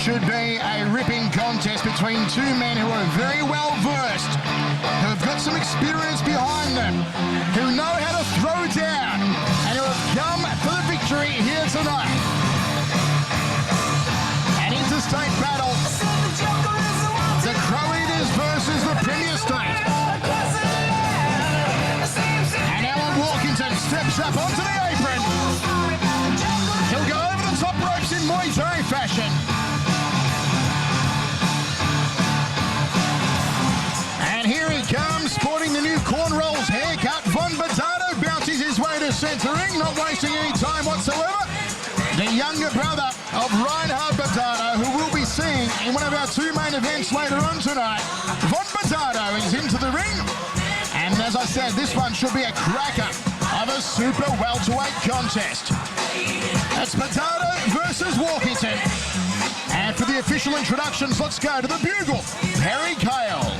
should be a ripping contest between two men who are very well versed, who have got some experience behind them, who know how to throw down, and who have come for the victory here tonight. An interstate battle. The Crow Eaters versus the Premier State. And Alan Walkington steps up onto the apron. He'll go over the top ropes in Muay Thai fashion. And here he comes, sporting the new cornrows haircut. Von Badato bounces his way to centering, not wasting any time whatsoever. The younger brother of Reinhard Badato, who we'll be seeing in one of our two main events later on tonight. Von Badato is into the ring. And as I said, this one should be a cracker of a super welterweight contest. That's Badato versus Walkington. And for the official introductions, let's go to the bugle. Perry Kale.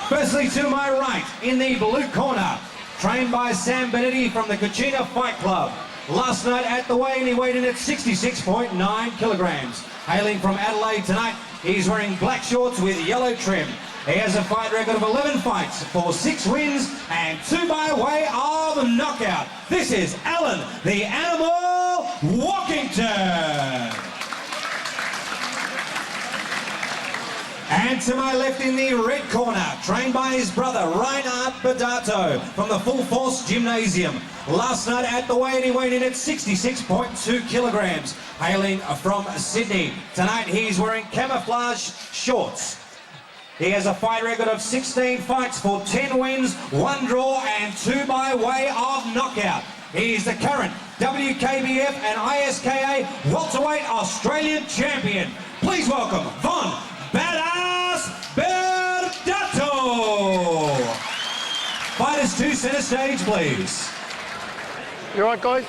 Firstly, to my right, in the blue corner, trained by Sam Benetti from the Cucina Fight Club. Last night at the weigh-in, he weighed in at 66.9 kilograms. Hailing from Adelaide tonight, he's wearing black shorts with yellow trim. He has a fight record of 11 fights for 6 wins and 2 by way of knockout. This is Alan, the Animal Walkington. And to my left in the red corner, trained by his brother, Reinhard Badato, from the Full Force Gymnasium. Last night at the weigh-in, he weighed in at 66.2 kilograms, hailing from Sydney. Tonight, he's wearing camouflage shorts. He has a fight record of 16 fights for 10 wins, 1 draw, and 2 by way of knockout. He's the current WKBF and ISKA welterweight Australian champion. Please welcome Von Badass Badato. Fighters to centre stage, please. You all right, guys?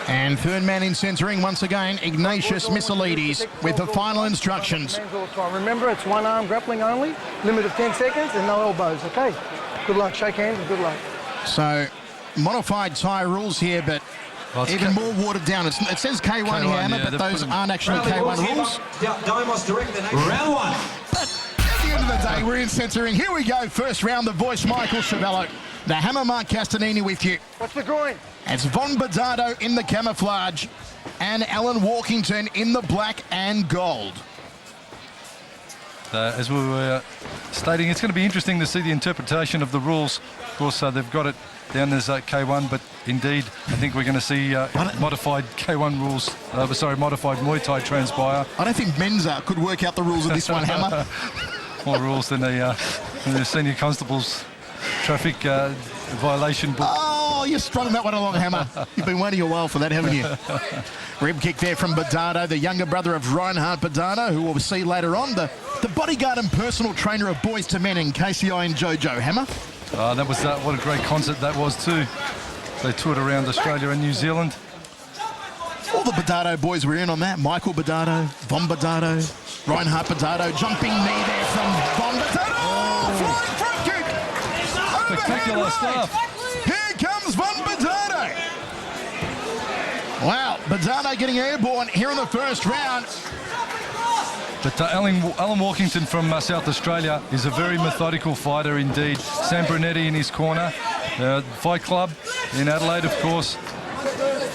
And third man in centering once again, Ignatius Missilides with the final instructions. Remember, it's one arm grappling only, limit of 10 seconds and no elbows, okay? Good luck, shake hands and good luck. So, modified Thai rules here, but even more watered down. It says K1 here, Anna, but those aren't actually K1 rules. Round 1. At the end of the day, we're in centering. Here we go, first round, the voice, Michael Chavello. The hammer, Mark Castanini with you. What's the groin? It's Von Badato in the camouflage and Alan Walkington in the black and gold. As we were stating, it's going to be interesting to see the interpretation of the rules. Of course, they've got it down as K1, but indeed, I think we're going to see modified K1 rules, modified Muay Thai transpire. I don't think Menza could work out the rules of this one, Hammer. More rules than the senior constable's traffic violation book. Oh, you strung that one along, Hammer. You've been waiting a while for that, haven't you? Rib kick there from Badato, the younger brother of Reinhard Badato, who we'll see later on, the bodyguard and personal trainer of Boys to Men in KCI and Jojo. Hammer? That was what a great concert that was too. They toured around Australia and New Zealand. All the Badato boys were in on that. Michael Badato, Von Badato, Reinhard Badato, jumping knee there from Von Badato. Oh, flying front kick. Spectacular stuff. Here comes Von Badato. Wow, Badato getting airborne here in the first round. But Alan Walkington from South Australia is a very methodical fighter indeed. Sam Brunetti in his corner. Fight Club in Adelaide, of course.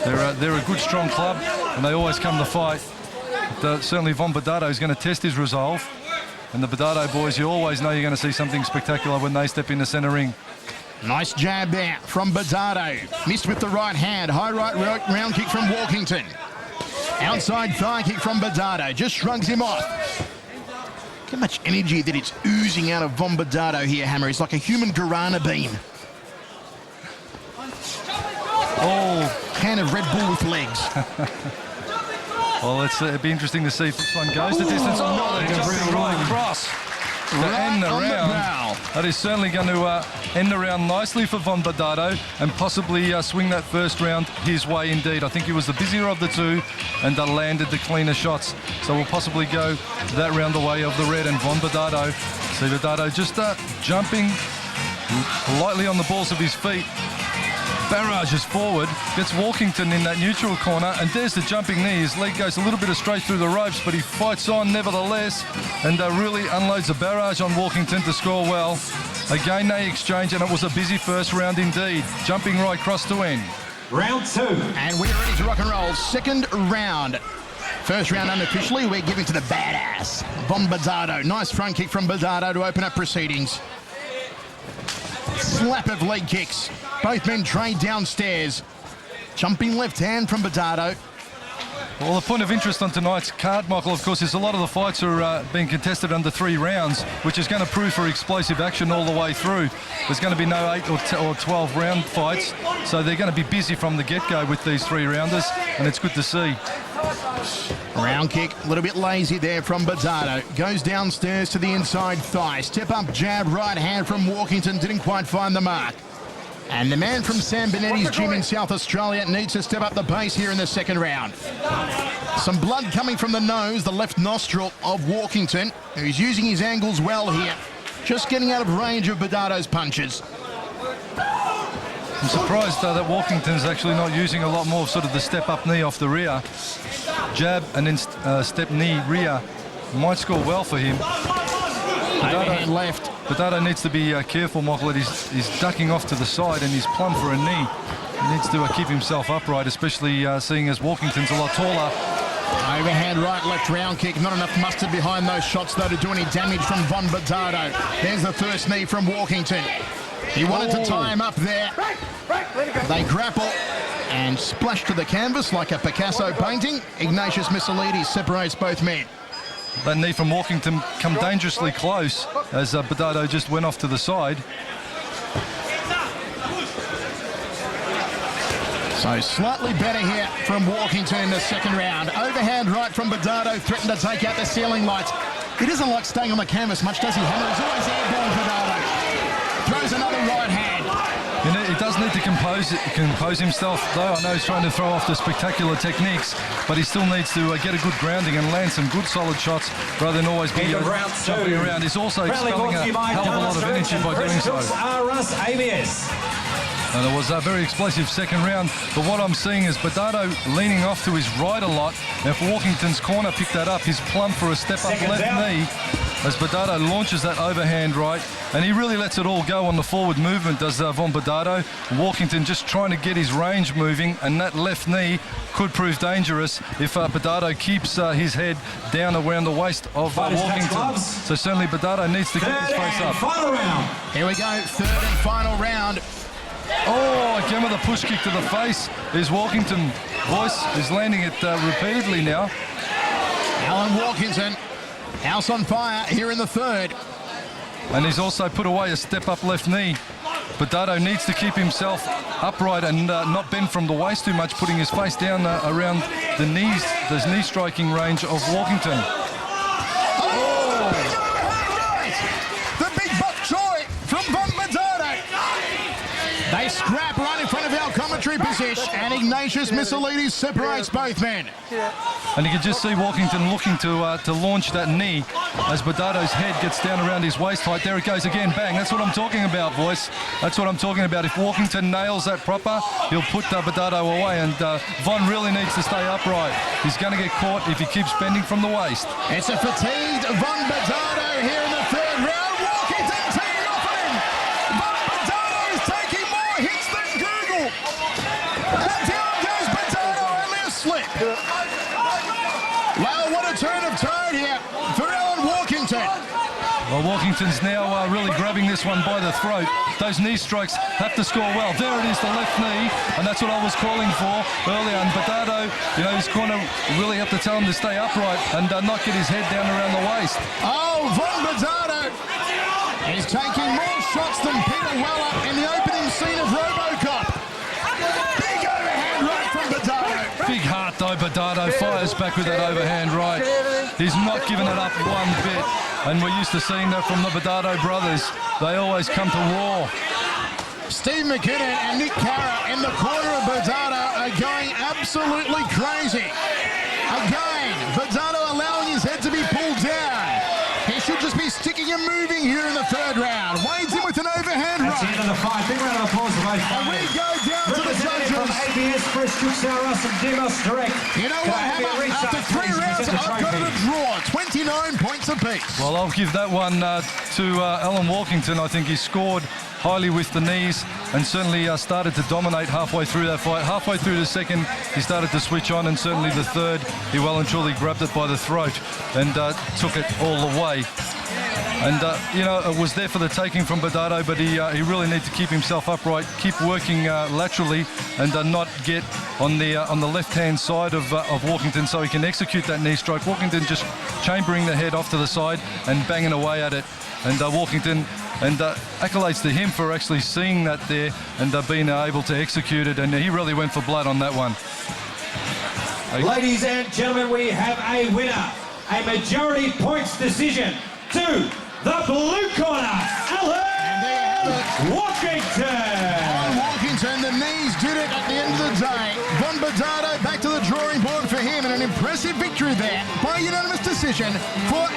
They're a good, strong club, and they always come to fight. But, certainly Von Badato is going to test his resolve. And the Badato boys, you always know you're going to see something spectacular when they step in the centre ring. Nice jab there from Badato. Missed with the right hand. High right round kick from Walkington. Outside thigh kick from Badato. Just shrugs him off. Look how much energy that it's oozing out of Von Badato here, Hammer. He's like a human guarana bean. Oh, can of Red Bull with legs. Well, it'd be interesting to see if this one goes the distance. Oh, they just right across to end the round. That is certainly going to end the round nicely for Von Badato and possibly swing that first round his way indeed. I think he was the busier of the two and landed the cleaner shots. So we'll possibly go that round the way of the red and Von Badato. See Badato just jumping lightly on the balls of his feet. barrages forward, gets Walkington in that neutral corner, and there's the jumping knee. His leg goes a little bit astray through the ropes, but he fights on nevertheless, and really unloads a barrage on Walkington to score well. Again, they exchange, and it was a busy first round indeed. Jumping right cross to end. Round 2. And we're ready to rock and roll. Second round. First round unofficially, we're giving to the badass, Von Badato. Nice front kick from Badato to open up proceedings. Slap of leg kicks. Both men trade downstairs. Jumping left hand from Badato. Well, the point of interest on tonight's card, Michael, of course, is a lot of the fights are being contested under 3 rounds, which is going to prove for explosive action all the way through. There's going to be no 8 or 12 round fights, so they're going to be busy from the get-go with these 3-rounders, and it's good to see. Round kick, a little bit lazy there from Badato. Goes downstairs to the inside thigh. Step up jab, right hand from Walkington. Didn't quite find the mark. And the man from Sam Benetti's gym in South Australia needs to step up the pace here in the second round. Some blood coming from the nose, the left nostril of Walkington, who's using his angles well here. Just getting out of range of Badato's punches. I'm surprised that Walkington's actually not using a lot more of sort of the step-up knee off the rear. Jab and then step knee rear might score well for him. Overhand left. Badato needs to be careful, Michael, that he's ducking off to the side and he's plumb for a knee. He needs to keep himself upright, especially seeing as Walkington's a lot taller. Overhand right, left round kick. Not enough mustard behind those shots, though, to do any damage from Von Badato. There's the first knee from Walkington. He wanted to tie him up there. They grapple and splash to the canvas like a Picasso painting. Ignatius Missolidis separates both men. That knee from Walkington come dangerously close as Badato just went off to the side. So slightly better here from Walkington in the second round. Overhand right from Badato, threatened to take out the ceiling lights. He doesn't like staying on the canvas much, does he, Hammer? He's always airborne, Badato. Throws another right hand. You know, he does need to compose himself, though. I know he's trying to throw off the spectacular techniques, but he still needs to get a good grounding and land some good solid shots rather than always be jumping around. He's also expelling a hell of a lot of energy by doing so. And it was a very explosive second round, but what I'm seeing is Badato leaning off to his right a lot. And if Walkington's corner picked that up, he's plumb for a step-up left knee as Badato launches that overhand right. And he really lets it all go on the forward movement, does Von Badato. Walkington just trying to get his range moving, and that left knee could prove dangerous if Badato keeps his head down around the waist of Walkington. So certainly Badato needs to get his face up. Here we go, third and final round. Oh, again with a push kick to the face. Is Walkington. Voice is landing it repeatedly now. Alan Walkington, house on fire here in the third. And he's also put away a step-up left knee. Badato needs to keep himself upright and not bend from the waist too much, putting his face down around the knees, the knee striking range of Walkington. Oh! The big buck joy from Von Badato. They scrap right in front of our commentary position, and Ignatius Missolidis separates both men. And you can just see Walkington looking to launch that knee as Badato's head gets down around his waist height. There it goes again, bang. That's what I'm talking about, boys. That's what I'm talking about. If Walkington nails that proper, he'll put Badato away, and Von really needs to stay upright. He's going to get caught if he keeps bending from the waist. It's a fatigued Von Badato here in the third round. Walkington teeing off at him. Von Badato is taking more hits than Google. And down goes Badato, only a slip. Well, what a turn of tone here for Alan Walkington. Well, Walkington's now really grabbing this one by the throat. Those knee strikes have to score well. There it is, the left knee, and that's what I was calling for earlier. And Badato, you know, his corner really have to tell him to stay upright and not get his head down around the waist. Oh, Von Badato is taking more shots than Peter Weller in the opening scene of RoboCop. Big overhand right from Badato. Big heart though, Badato fires back with that overhand right. He's not giving it up one bit. And we're used to seeing that from the Badato brothers. They always come to war. Steve McKinnon and Nick Carra in the corner of Badato are going absolutely crazy. Again, Badato allowing his head to be pulled down. He should just be sticking and moving here in the third round. Wades in with an overhand That's the end right. of the fight. Big round of applause for both And we fighters. go down to the Representative from judges. ABS, Chris Chuksara, some Demos Direct. You know what, Hammer? After 3 rounds, I've got it a draw. 29 points apiece. Well, I'll give that one to Alan Walkington. I think he scored highly with the knees and certainly started to dominate halfway through that fight. Halfway through the second, he started to switch on, and certainly the third, he well and truly grabbed it by the throat and took it all the way. And, you know, it was there for the taking from Badato, but he really needs to keep himself upright, keep working laterally and not get on the left-hand side of Walkington so he can execute that knee stroke. Walkington just chambering the head off to the side and banging away at it. And Walkington, and accolades to him for actually seeing that there and being able to execute it. And he really went for blood on that one. Ladies and gentlemen, we have a winner. A majority points decision to the blue corner, Alan Walkington. Walkington, the knees did it at the end of the day. Von Badato back to the drawing board for him, and an impressive victory there by unanimous decision for